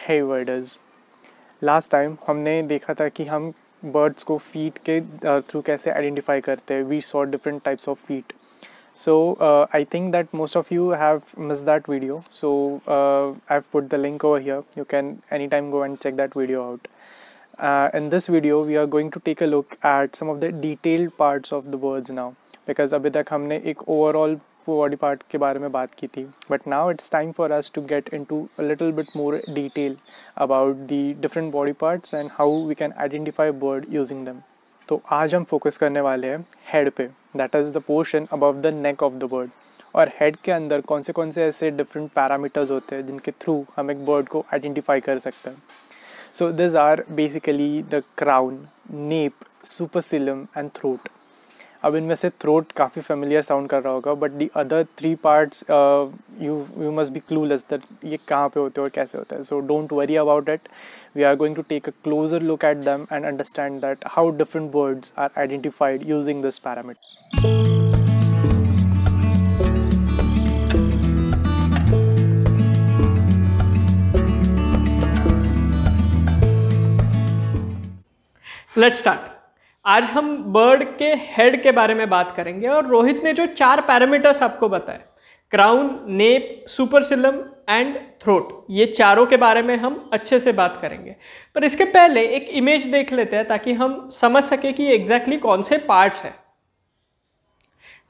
हे वर्डर्स, last time हमने देखा था कि हम बर्ड्स को फीट के थ्रू कैसे आइडेंटिफाई करते हैं. We saw different types of feet. So I think that most of you have missed that video, so I've put the link over here. You can anytime go and check that video out. In this video we are going to take a look at some of the detailed parts of the birds now, because अभी तक हमने एक overall body part के बारे में बात की थी, but now it's time for us to get into a little bit more detail about the different body parts and how we can identify a bird using them. तो आज हम focus करने वाले हैं हेड पे, that is the portion above the neck of the bird. और head के अंदर कौन से ऐसे डिफरेंट पैरामीटर्स होते हैं जिनके थ्रू हम एक बर्ड को आइडेंटिफाई कर सकते हैं. So this are basically the crown, nape, supercilium and throat. अब इनमें से थ्रोट काफ़ी फेमिलियर साउंड कर रहा होगा, but the other three parts you must be clueless that ये कहाँ पे होते हैं और कैसे होता है. So don't worry about it. We are going to take a closer look at them and understand that how different birds are identified using this parameter. Let's start. आज हम बर्ड के हेड के बारे में बात करेंगे और रोहित ने जो 4 पैरामीटर्स आपको बताए, crown, nape, supercilium and throat, ये चारों के बारे में हम अच्छे से बात करेंगे. पर इसके पहले एक इमेज देख लेते हैं ताकि हम समझ सके कि एग्जैक्टली कौन से पार्ट्स हैं.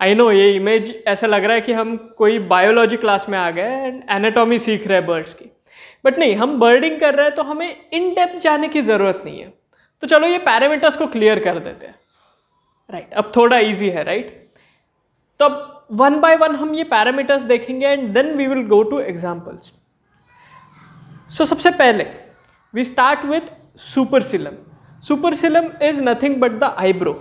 आई नो ये इमेज ऐसा लग रहा है कि हम कोई बायोलॉजी क्लास में आ गए एंड एनाटॉमी सीख रहे हैं बर्ड्स की, बट नहीं, हम बर्डिंग कर रहे हैं तो हमें इन डेप्थ जाने की ज़रूरत नहीं है. तो चलो ये पैरामीटर्स को क्लियर कर देते हैं. राइट, अब थोड़ा इजी है. राइट, तो अब वन बाय वन हम ये पैरामीटर्स देखेंगे and then we will go to examples. So सबसे पहले we start with supercilium. Supercilium is nothing but the eyebrow.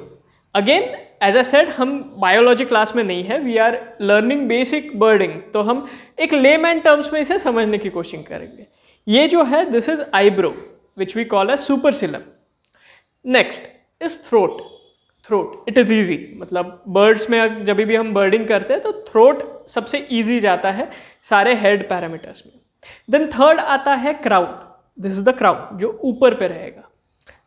Again as I said, हम बायोलॉजी क्लास में नहीं है, we are learning basic birding, तो हम एक लेमैन टर्म्स में इसे समझने की कोशिश करेंगे. ये जो है this is eyebrow which we call as supercilium. Next is throat. Throat it is easy, मतलब बर्ड्स में जब भी हम बर्डिंग करते हैं तो थ्रोट सबसे ईजी जाता है सारे हेड पैरामीटर्स में. देन थर्ड आता है crown. This is the crown जो ऊपर पे रहेगा.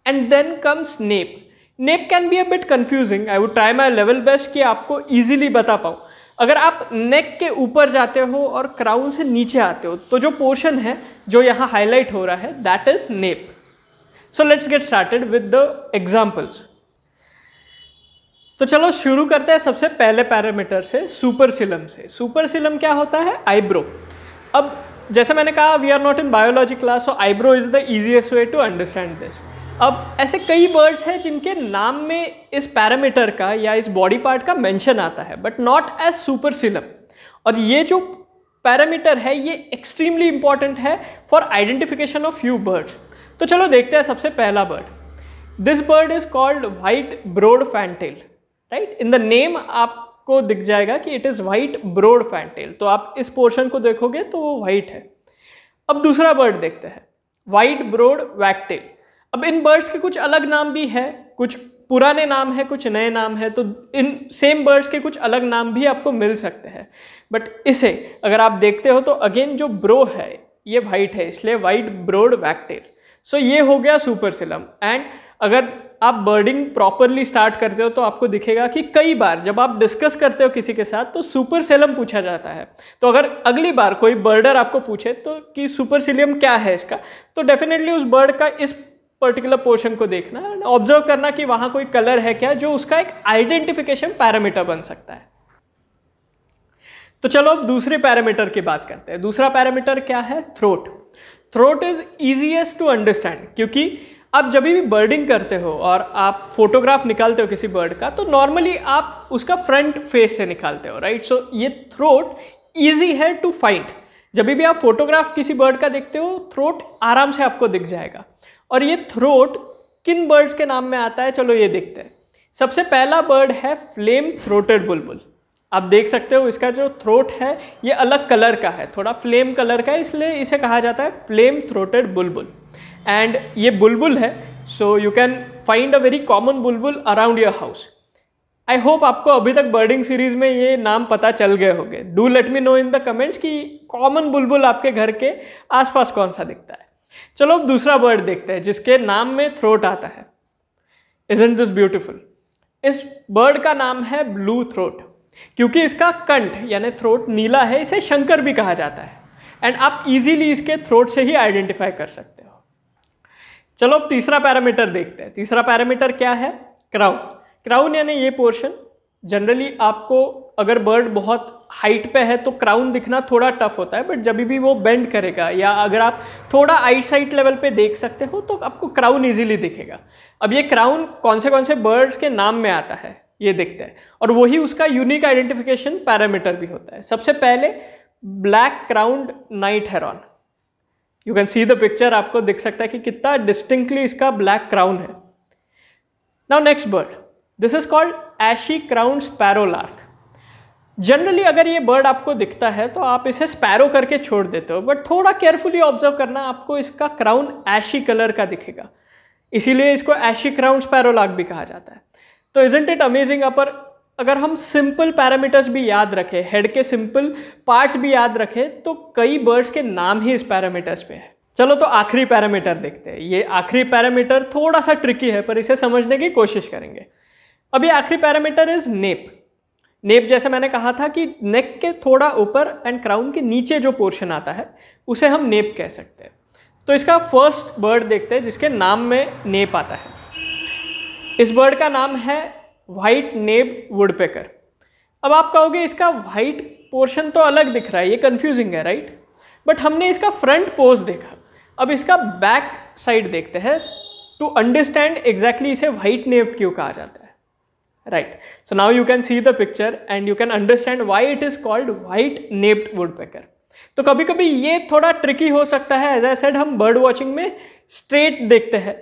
And then comes nape. Nape can be a bit confusing. I would try my level best कि आपको ईजिली बता पाऊँ. अगर आप नेक के ऊपर जाते हो और क्राउन से नीचे आते हो तो जो पोर्शन है जो यहाँ हाईलाइट हो रहा है that is nape. So let's get started with the examples. तो चलो शुरू करते हैं सबसे पहले पैरामीटर से, सुपरसिलम से. सुपरसिलम क्या होता है? आईब्रो. अब जैसे मैंने कहा we are not in biology class, so eyebrow is the easiest way to understand this. अब ऐसे कई बर्ड्स हैं जिनके नाम में इस पैरामीटर का या इस बॉडी पार्ट का मेंशन आता है, बट नॉट एज सुपरसिलम. और ये जो पैरामीटर है ये एक्सट्रीमली इंपॉर्टेंट है for identification of few birds. तो चलो देखते हैं सबसे पहला bird. This bird is called white broad fantail. Right, in the name आपको दिख जाएगा कि it is white broad fantail, तो आप इस पोर्शन को देखोगे तो वो व्हाइट है. अब दूसरा बर्ड देखते हैं, व्हाइट ब्रोड वैगटेल. अब इन बर्ड्स के कुछ अलग नाम भी है, कुछ पुराने नाम है, कुछ नए नाम है, तो इन सेम बर्ड्स के कुछ अलग नाम भी आपको मिल सकते हैं. बट इसे अगर आप देखते हो तो अगेन जो ब्रो है ये व्हाइट है, इसलिए व्हाइट ब्रोड वैगटेल. सो ये हो गया सुपरसिलम. एंड अगर आप बर्डिंग प्रॉपरली स्टार्ट करते हो तो आपको दिखेगा कि कई बार जब आप डिस्कस करते हो किसी के साथ तो सुपरसिलम पूछा जाता है. तो अगर अगली बार कोई बर्डर आपको पूछे तो कि सुपरसिलम क्या है इसका, तो डेफिनेटली उस बर्ड का इस पर्टिकुलर पोर्शन को देखना एंड ऑब्जर्व करना कि वहाँ कोई कलर है क्या जो उसका एक आइडेंटिफिकेशन पैरामीटर बन सकता है. तो चलो अब दूसरे पैरामीटर की बात करते हैं. दूसरा पैरामीटर क्या है? Throat. Throat is easiest to understand, क्योंकि आप जब भी बर्डिंग करते हो और आप फोटोग्राफ निकालते हो किसी बर्ड का तो नॉर्मली आप उसका फ्रंट फेस से निकालते हो. राइट, सो ये थ्रोट ईजी है टू फाइंड. जब भी आप फोटोग्राफ किसी बर्ड का देखते हो थ्रोट आराम से आपको दिख जाएगा. और ये थ्रोट किन बर्ड्स के नाम में आता है, चलो ये देखते हैं. सबसे पहला बर्ड है फ्लेम थ्रोटेड बुलबुल. आप देख सकते हो इसका जो थ्रोट है ये अलग कलर का है, थोड़ा फ्लेम कलर का है, इसलिए इसे कहा जाता है फ्लेम थ्रोटेड बुलबुल. एंड ये बुलबुल है, so you can find a very common bulbul around your house. I hope आपको अभी तक बर्डिंग सीरीज में ये नाम पता चल गए होंगे. Do let me know in the comments कि कॉमन बुलबुल आपके घर के आसपास कौन सा दिखता है. चलो अब दूसरा बर्ड देखते हैं जिसके नाम में थ्रोट आता है। Isn't this beautiful? इस बर्ड का नाम है ब्लू थ्रोट। क्योंकि इसका कंठ यानी थ्रोट नीला है, इसे शंकर भी कहा जाता है। एंड आप इजीली इसके थ्रोट से ही आइडेंटिफाई कर सकते हो। चलो अब तीसरा पैरामीटर देखते हैं। तीसरा पैरामीटर क्या है? क्राउन। क्राउन यानी ये पोर्शन। जनरली आपको अगर बर्ड बहुत हाइट पे है तो क्राउन दिखना थोड़ा टफ होता है, बट जब भी वो बेंड करेगा या अगर आप थोड़ा आई साइट लेवल पे देख सकते हो तो आपको क्राउन इजीली दिखेगा। अब ये क्राउन कौन से बर्ड्स के नाम में आता है ये देखते हैं, और वही उसका यूनिक आइडेंटिफिकेशन पैरामीटर भी होता है। सबसे पहले black crowned night heron. You can see the picture, आपको दिख सकता है कि कितना डिस्टिंक्टली इसका ब्लैक क्राउन है। Now next bird, this is called ashy crowned sparrow lark. Generally अगर ये बर्ड आपको दिखता है तो आप इसे स्पैरो करके छोड़ देते हो, बट थोड़ा केयरफुली ऑब्जर्व करना, आपको इसका क्राउन एशी कलर का दिखेगा, इसीलिए इसको एशी क्राउन्ड स्पैरो लार्क भी कहा जाता है। तो इजंट इट अमेजिंग? अगर हम सिंपल पैरामीटर्स भी याद रखें, हेड के सिंपल पार्ट्स भी याद रखें, तो कई बर्ड्स के नाम ही इस पैरामीटर्स पे है। चलो तो आखिरी पैरामीटर देखते हैं। ये आखिरी पैरामीटर थोड़ा सा ट्रिकी है, पर इसे समझने की कोशिश करेंगे। अब ये आखिरी पैरामीटर इज नेप। नेप जैसे मैंने कहा था कि नेक के थोड़ा ऊपर एंड क्राउन के नीचे जो पोर्शन आता है उसे हम नेप कह सकते हैं। तो इसका फर्स्ट बर्ड देखते हैं जिसके नाम में नेप आता है। इस बर्ड का नाम है व्हाइट नेप्ड वुडपेकर। अब आप कहोगे इसका व्हाइट पोर्शन तो अलग दिख रहा है, ये कंफ्यूजिंग है, राइट? बट हमने इसका फ्रंट पोज देखा, अब इसका बैक साइड देखते हैं टू अंडरस्टैंड एग्जैक्टली इसे व्हाइट नेप्ड क्यों कहा जाता है, right? So now you can see the picture and you can understand why it is called white napped woodpecker. तो कभी कभी ये थोड़ा ट्रिकी हो सकता है। एज आई सेड, हम बर्ड वॉचिंग में स्ट्रेट देखते हैं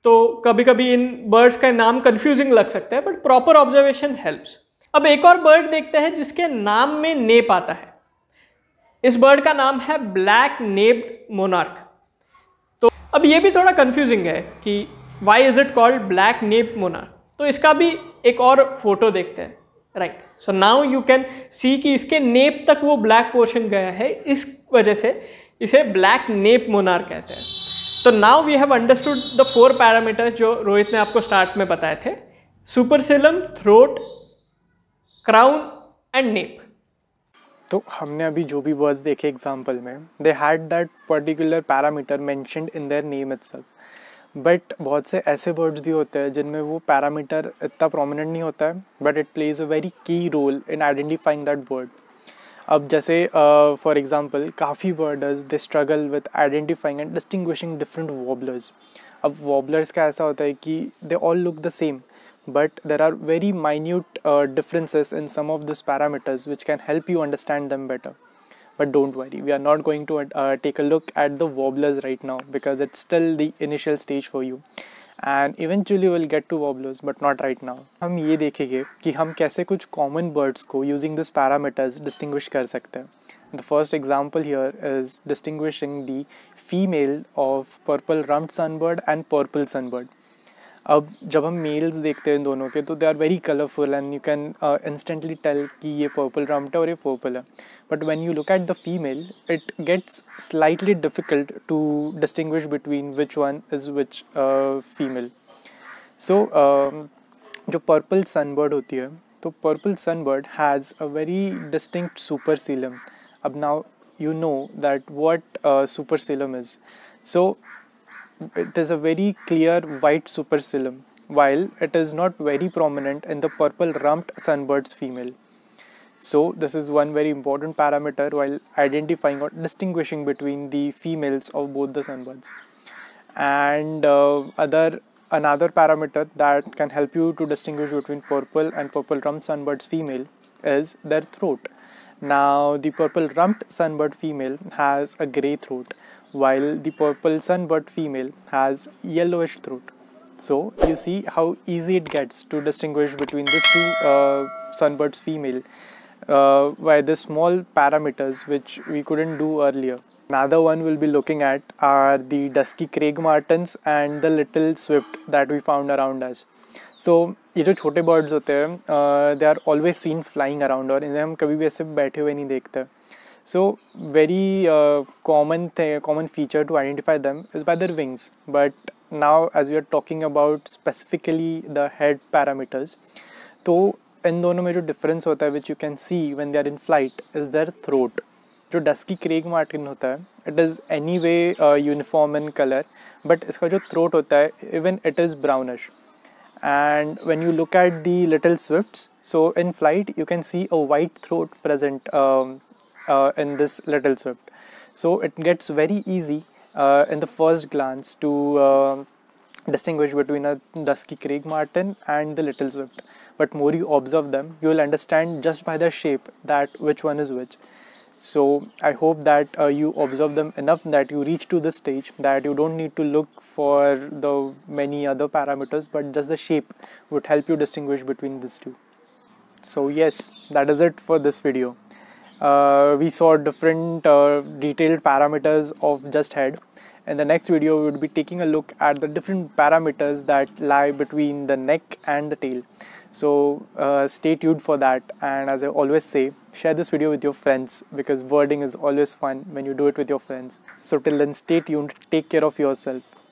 तो कभी कभी इन बर्ड्स का नाम कंफ्यूजिंग लग सकता है, बट प्रॉपर ऑब्जर्वेशन हेल्प्स। अब एक और बर्ड देखते हैं जिसके नाम में नेप आता है। इस बर्ड का नाम है ब्लैक नेप्ड मोनार्क। तो अब ये भी थोड़ा कंफ्यूजिंग है कि why is it called black napped monarch. तो इसका भी एक और फोटो देखते हैं, right? So now you can सी कि इसके नेप तक वो ब्लैक पोर्शन गया है, इस वजह से इसे ब्लैक नेप मोनार्क कहते हैं। तो now we have understood the 4 parameters जो रोहित ने आपको स्टार्ट में बताए थे: supercilium, throat, crown and nape. तो हमने अभी जो भी वर्ड्स देखे एग्जाम्पल में, they had that particular parameter mentioned in their name itself. But बहुत से ऐसे वर्ड्स भी होते हैं जिनमें वो पैरामीटर इतना प्रोमिनेंट नहीं होता है, but it plays a very key role in identifying that bird. अब जैसे फॉर एग्जांपल काफ़ी birders they struggle with identifying and distinguishing different warblers. अब वॉबलर्स का ऐसा होता है कि they all look the same, but there are very minute differences in some of these parameters which can help you understand them better. But don't worry, we are not going to take a look at the wobblers right now because it's still the initial stage for you, and eventually we'll get to wobblers but not right now. हम ये देखेंगे कि हम कैसे कुछ common birds को using these parameters distinguish कर सकते हैं. The first example here is distinguishing the female of purple rumped sunbird and purple sunbird. अब जब हम मेल्स देखते हैं इन दोनों के तो they are very colourful and you can instantly tell कि ये पर्पल रम्प्ट है और ये पर्पल है. But when you look at the female it gets slightly difficult to distinguish between which one is which female. So जो purple sunbird होती है तो purple sunbird has a very distinct supercilium. अब now you know that what supercilium is. So it is a very clear white supercilium, while it is not very prominent in the purple rumped sunbird's female. So this is one very important parameter while identifying or distinguishing between the females of both the sunbirds. And another parameter that can help you to distinguish between purple and purple rumped sunbird's female is their throat. Now the purple rumped sunbird female has a grey throat, while the purple sunbird female has yellowish throat. So you see how easy it gets to distinguish between these two sunbirds female by the small parameters which we couldn't do earlier. Another one we'll be looking at are the dusky Craig martins and the little swift that we found around us. So ये जो छोटे birds होते हैं they are always seen flying around और इन्हें हम कभी भी ऐसे बैठे हुए नहीं देखते. So very common feature to identify them is by their wings. But now as we are talking about specifically the head parameters, तो इन दोनों में जो डिफरेंस होता है which you can see when they are in flight is their throat. जो dusky crag martin होता है it is anyway uniform in colour, but इसका जो थ्रोट होता है even it is brownish. And when you look at the little swifts, so in flight you can see a white throat present in this little swift. So it gets very easy in the first glance to distinguish between a dusky Craig Martin and the little swift. But more you observe them, you will understand just by their shape that which one is which. So I hope that you observe them enough that you reach to this stage that you don't need to look for the many other parameters, but just the shape would help you distinguish between these two. So yes, that is it for this video. We saw different detailed parameters of just head. In the next video, we would be taking a look at the different parameters that lie between the neck and the tail. So stay tuned for that, and as I always say, share this video with your friends because birding is always fun when you do it with your friends. So till then, stay tuned, take care of yourself.